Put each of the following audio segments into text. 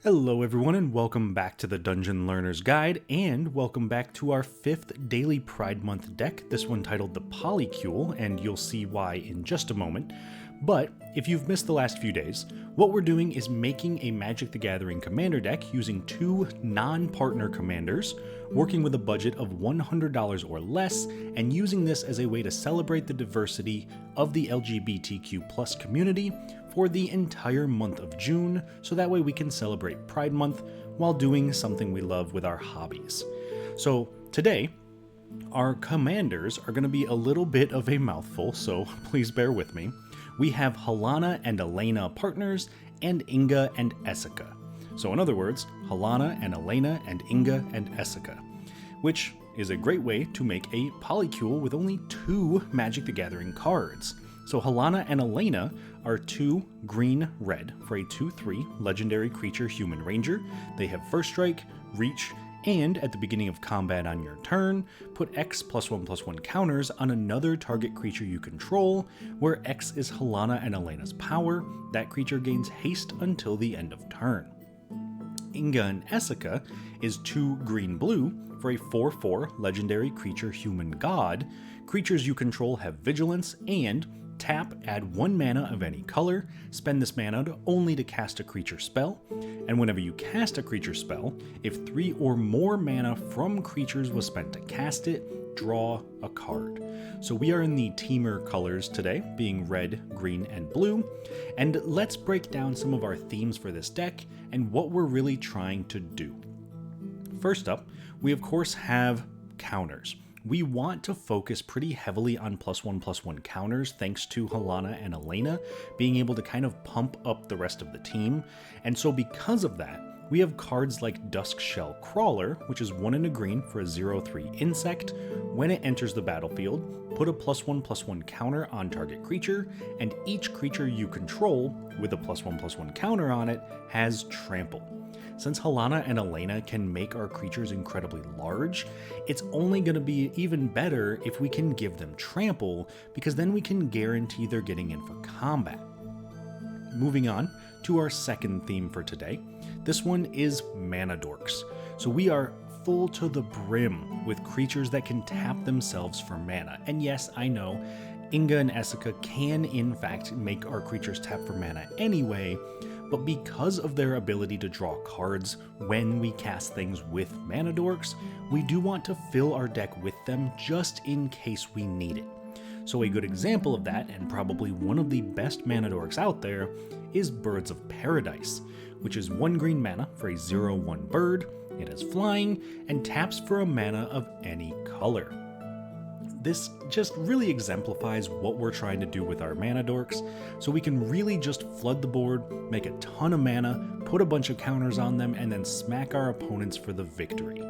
Hello everyone and welcome back to the Dungeon Learner's Guide, and welcome back to our 5th Daily Pride Month deck, this one titled the Polycule, and you'll see why in just a moment. But if you've missed the last few days, what we're doing is making a Magic the Gathering commander deck using 2 non-partner commanders, working with a budget of $100 or less, and using this as a way to celebrate the diversity of the LGBTQ+ community for the entire month of June, so that way we can celebrate Pride Month while doing something we love with our hobbies. So today, our commanders are going to be a little bit of a mouthful, so please bear with me. We have Halana and Elena partners, and Inga and Essica. So in other words, Halana and Elena and Inga and Essica, which is a great way to make a Polycule with only 2 Magic the Gathering cards. So Halana and Elena are 2 green-red for a 2/3 legendary creature human ranger. They have first strike, reach, and at the beginning of combat on your turn, put X +1/+1 counters on another target creature you control, where X is Halana and Elena's power. That creature gains haste until the end of turn. Inga and Essica is 2 green-blue for a 4/4 legendary creature human god. Creatures you control have vigilance, and tap, add 1 mana of any color, spend this mana only to cast a creature spell, and whenever you cast a creature spell, if 3 or more mana from creatures was spent to cast it, draw a card. So we are in the teamer colors today, being red, green, and blue, and let's break down some of our themes for this deck and what we're really trying to do. First up, we of course have counters. We want to focus pretty heavily on +1/+1 counters thanks to Halana and Elena being able to kind of pump up the rest of the team, and so because of that, we have cards like Duskshell Crawler, which is 1 and a green for a 0/3 insect. When it enters the battlefield, put a +1/+1 counter on target creature, and each creature you control with a +1/+1 counter on it has trample. Since Halana and Elena can make our creatures incredibly large, it's only going to be even better if we can give them trample, because then we can guarantee they're getting in for combat. Moving on to our second theme for today. This one is Mana Dorks. So we are full to the brim with creatures that can tap themselves for mana. And yes, I know, Inga and Essica can in fact make our creatures tap for mana anyway, but because of their ability to draw cards when we cast things with Mana Dorks, we do want to fill our deck with them just in case we need it. So a good example of that, and probably one of the best Mana Dorks out there, is Birds of Paradise, which is 1 green mana for a 0/1 bird. It has flying and taps for a mana of any color. This just really exemplifies what we're trying to do with our Mana Dorks, so we can really just flood the board, make a ton of mana, put a bunch of counters on them, and then smack our opponents for the victory.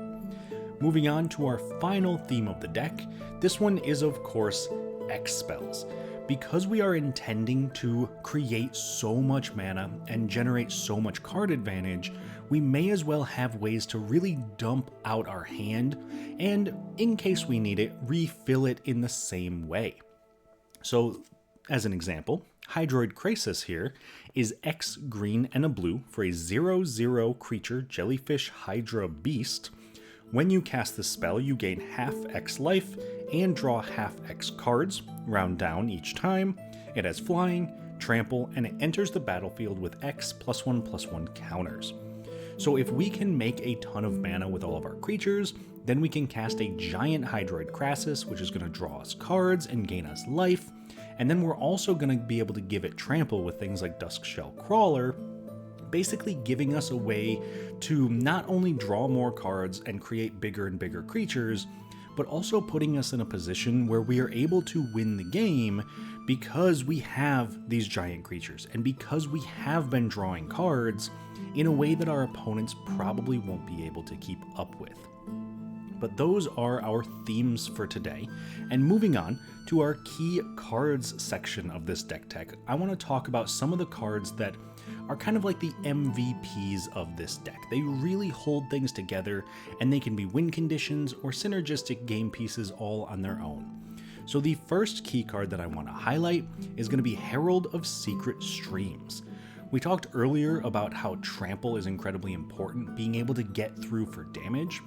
Moving on to our final theme of the deck, this one is of course X spells. Because we are intending to create so much mana and generate so much card advantage, we may as well have ways to really dump out our hand, and in case we need it, refill it in the same way. So, as an example, Hydroid Krasis here is X green and a blue for a 0/0 creature jellyfish Hydra beast. When you cast this spell, you gain half X life and draw half X cards, round down each time. It has flying, trample, and it enters the battlefield with X +1/+1 counters. So if we can make a ton of mana with all of our creatures, then we can cast a giant Hydroid Krasis, which is going to draw us cards and gain us life, and then we're also going to be able to give it trample with things like Duskshell Crawler, basically giving us a way to not only draw more cards and create bigger and bigger creatures, but also putting us in a position where we are able to win the game because we have these giant creatures and because we have been drawing cards in a way that our opponents probably won't be able to keep up with. But those are our themes for today. And moving on to our key cards section of this deck tech, I want to talk about some of the cards that are kind of like the MVPs of this deck. They really hold things together, and they can be win conditions or synergistic game pieces all on their own. So the first key card that I want to highlight is going to be Herald of Secret Streams. We talked earlier about how trample is incredibly important, being able to get through for damage.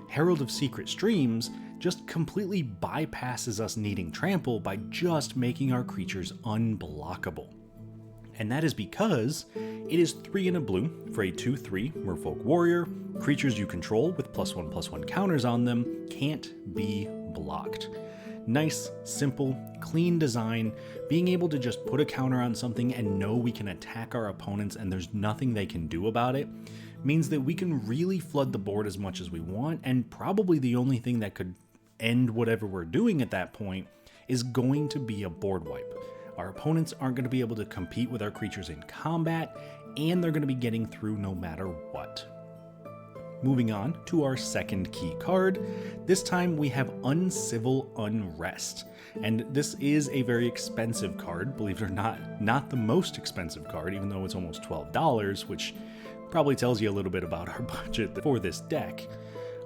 Herald of Secret Streams just completely bypasses us needing trample by just making our creatures unblockable. And that is because it is 3 and a blue for a 2/3 Merfolk Warrior. Creatures you control with +1/+1 counters on them can't be blocked. Nice, simple, clean design, being able to just put a counter on something and know we can attack our opponents and there's nothing they can do about it, means that we can really flood the board as much as we want, and probably the only thing that could end whatever we're doing at that point is going to be a board wipe. Our opponents aren't going to be able to compete with our creatures in combat, and they're going to be getting through no matter what. Moving on to our second key card, this time we have Uncivil Unrest. And this is a very expensive card, believe it or not the most expensive card, even though it's almost $12, which probably tells you a little bit about our budget for this deck.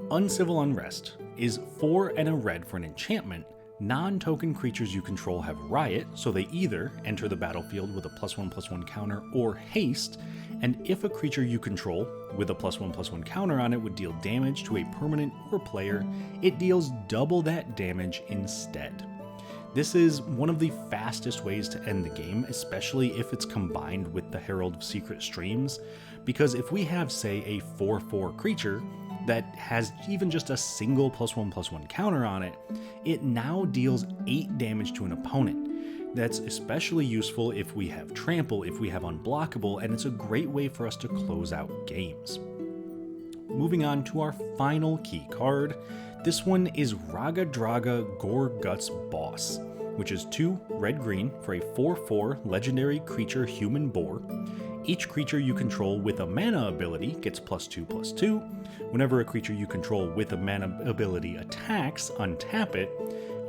Uncivil Unrest is 4 and a red for an enchantment. Non-token creatures you control have Riot, so they either enter the battlefield with a +1/+1 counter or haste, and if a creature you control with a +1/+1 counter on it would deal damage to a permanent or player, it deals double that damage instead. This is one of the fastest ways to end the game, especially if it's combined with the Herald of Secret Streams, because if we have, say, a 4/4 creature that has even just a single +1/+1 counter on it, it now deals 8 damage to an opponent. That's especially useful if we have trample, if we have unblockable, and it's a great way for us to close out games. Moving on to our final key card, this one is Raga Draga Gore Guts Boss, which is 2 red-green for a 4/4 legendary creature human boar. Each creature you control with a mana ability gets +2/+2. Whenever a creature you control with a mana ability attacks, untap it.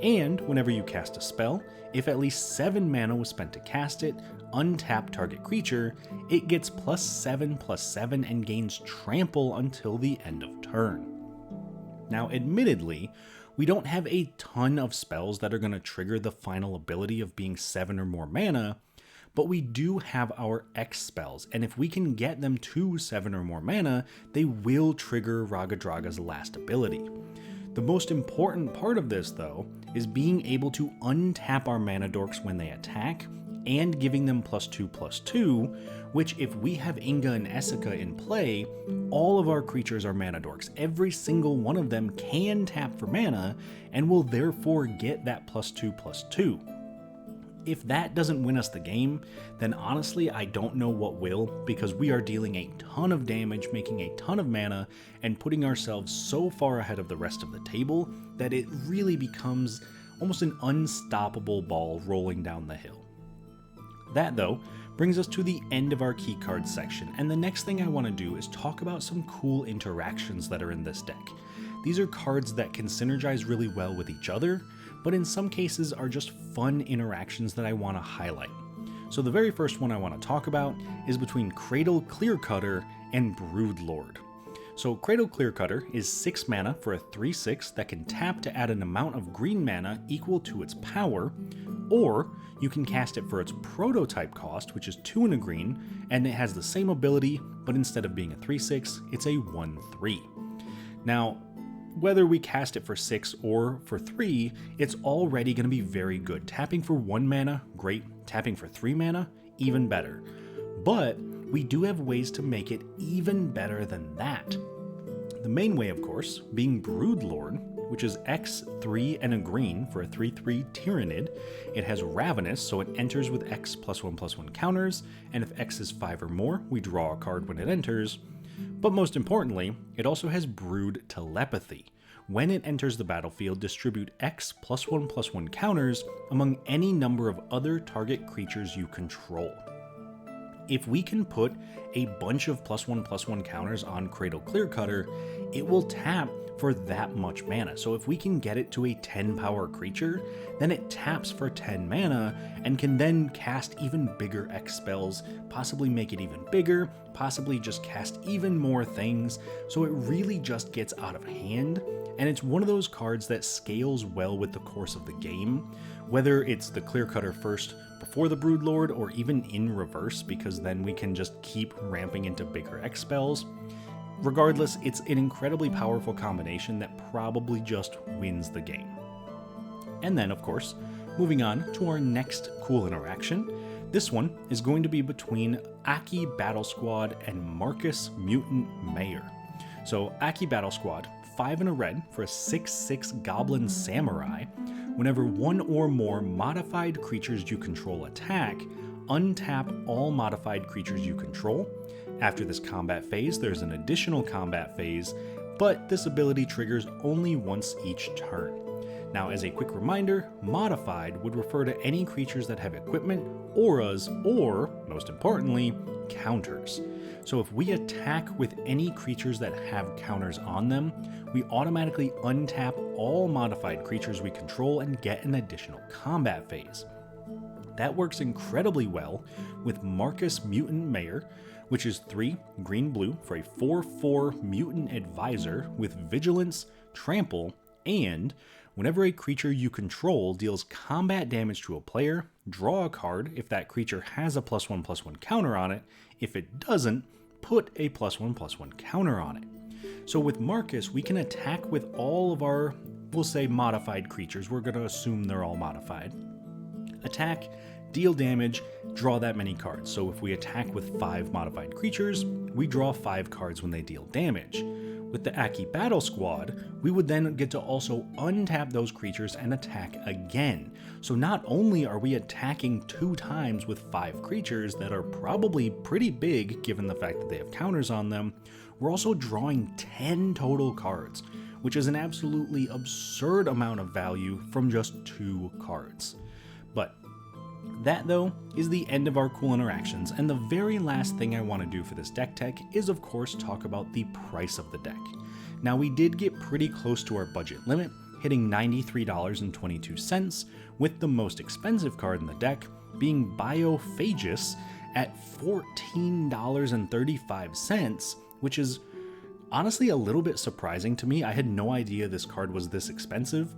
And whenever you cast a spell, if at least 7 mana was spent to cast it, untap target creature, it gets +7/+7 and gains trample until the end of turn. Now, admittedly, we don't have a ton of spells that are going to trigger the final ability of being 7 or more mana, but we do have our X spells, and if we can get them to 7 or more mana, they will trigger Raga Draga's last ability. The most important part of this, though, is being able to untap our mana dorks when they attack, and giving them +2/+2, which if we have Inga and Essica in play, all of our creatures are mana dorks. Every single one of them can tap for mana, and will therefore get that +2/+2. If that doesn't win us the game, then honestly I don't know what will, because we are dealing a ton of damage, making a ton of mana, and putting ourselves so far ahead of the rest of the table that it really becomes almost an unstoppable ball rolling down the hill. That, though, brings us to the end of our key card section, and the next thing I want to do is talk about some cool interactions that are in this deck. These are cards that can synergize really well with each other, but in some cases are just fun interactions that I want to highlight. So the very first one I want to talk about is between Cradle Clearcutter and Broodlord. So Cradle Clearcutter is 6 mana for a 3/6 that can tap to add an amount of green mana equal to its power, or you can cast it for its prototype cost, which is 2 and a green, and it has the same ability, but instead of being a 3/6, it's a 1/3. Now, whether we cast it for 6 or for 3, it's already going to be very good. Tapping for 1 mana, great. Tapping for 3 mana, even better. But we do have ways to make it even better than that. The main way, of course, being Broodlord, which is X 3 and a green for a 3/3 Tyrannid. It has Ravenous, so it enters with X +1/+1 counters, and if X is 5 or more, we draw a card when it enters. But most importantly, it also has Brood Telepathy. When it enters the battlefield, distribute X +1/+1 counters among any number of other target creatures you control. If we can put a bunch of +1/+1 counters on Cradle Clearcutter, it will tap for that much mana. So if we can get it to a 10 power creature, then it taps for 10 mana and can then cast even bigger X spells, possibly make it even bigger, possibly just cast even more things. So it really just gets out of hand, and it's one of those cards that scales well with the course of the game, whether it's the clear cutter first before the Broodlord or even in reverse, because then we can just keep ramping into bigger X spells. Regardless, it's an incredibly powerful combination that probably just wins the game. And then, of course, moving on to our next cool interaction. This one is going to be between Aki Battle Squad and Marcus Mutant Mayor. So Aki Battle Squad, 5 and a red for a 6/6 Goblin Samurai. Whenever one or more modified creatures you control attack, untap all modified creatures you control. After this combat phase, there's an additional combat phase, but this ability triggers only once each turn. Now, as a quick reminder, modified would refer to any creatures that have equipment, auras, or, most importantly, counters. So if we attack with any creatures that have counters on them, we automatically untap all modified creatures we control and get an additional combat phase. That works incredibly well with Marcus Mutant Mayor, which is 3 green-blue for a 4/4 Mutant Advisor with Vigilance, Trample, and whenever a creature you control deals combat damage to a player, draw a card if that creature has a +1/+1 counter on it. If it doesn't, put a +1/+1 counter on it. So with Marcus, we can attack with all of our, we'll say, modified creatures. We're going to assume they're all modified. Attack, deal damage, draw that many cards. So if we attack with 5 modified creatures, we draw 5 cards when they deal damage. With the Aki Battle Squad, we would then get to also untap those creatures and attack again. So not only are we attacking 2 times with 5 creatures that are probably pretty big given the fact that they have counters on them, we're also drawing 10 total cards, which is an absolutely absurd amount of value from just 2 cards. But that, though, is the end of our cool interactions, and the very last thing I want to do for this deck tech is, of course, talk about the price of the deck. Now, we did get pretty close to our budget limit, hitting $93.22, with the most expensive card in the deck being Biophagus at $14.35, which is honestly a little bit surprising to me. I had no idea this card was this expensive.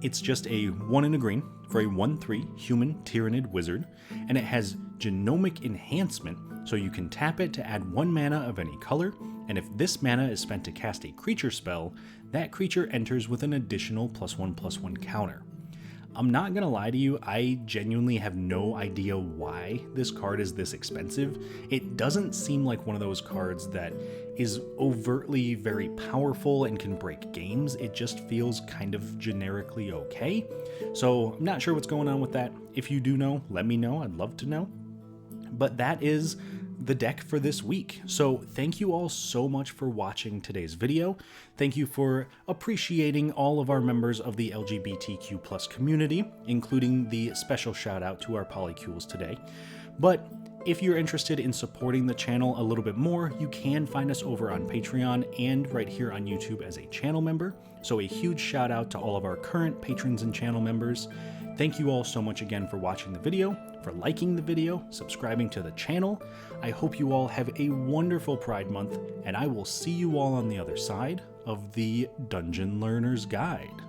It's just a 1 and a green for a 1/3 human Tyrannid wizard, and it has genomic enhancement, so you can tap it to add 1 mana of any color, and if this mana is spent to cast a creature spell, that creature enters with an additional +1/+1 counter. I'm not gonna lie to you, I genuinely have no idea why this card is this expensive. It doesn't seem like one of those cards that is overtly very powerful and can break games. It just feels kind of generically okay. So I'm not sure what's going on with that. If you do know, let me know. I'd love to know. But that is the deck for this week. So thank you all so much for watching today's video. Thank you for appreciating all of our members of the LGBTQ+ community, including the special shout out to our Polycules today. But if you're interested in supporting the channel a little bit more, you can find us over on Patreon and right here on YouTube as a channel member. So a huge shout out to all of our current patrons and channel members. Thank you all so much again for watching the video, for liking the video, subscribing to the channel. I hope you all have a wonderful Pride Month, and I will see you all on the other side of the Dungeon Learner's Guide.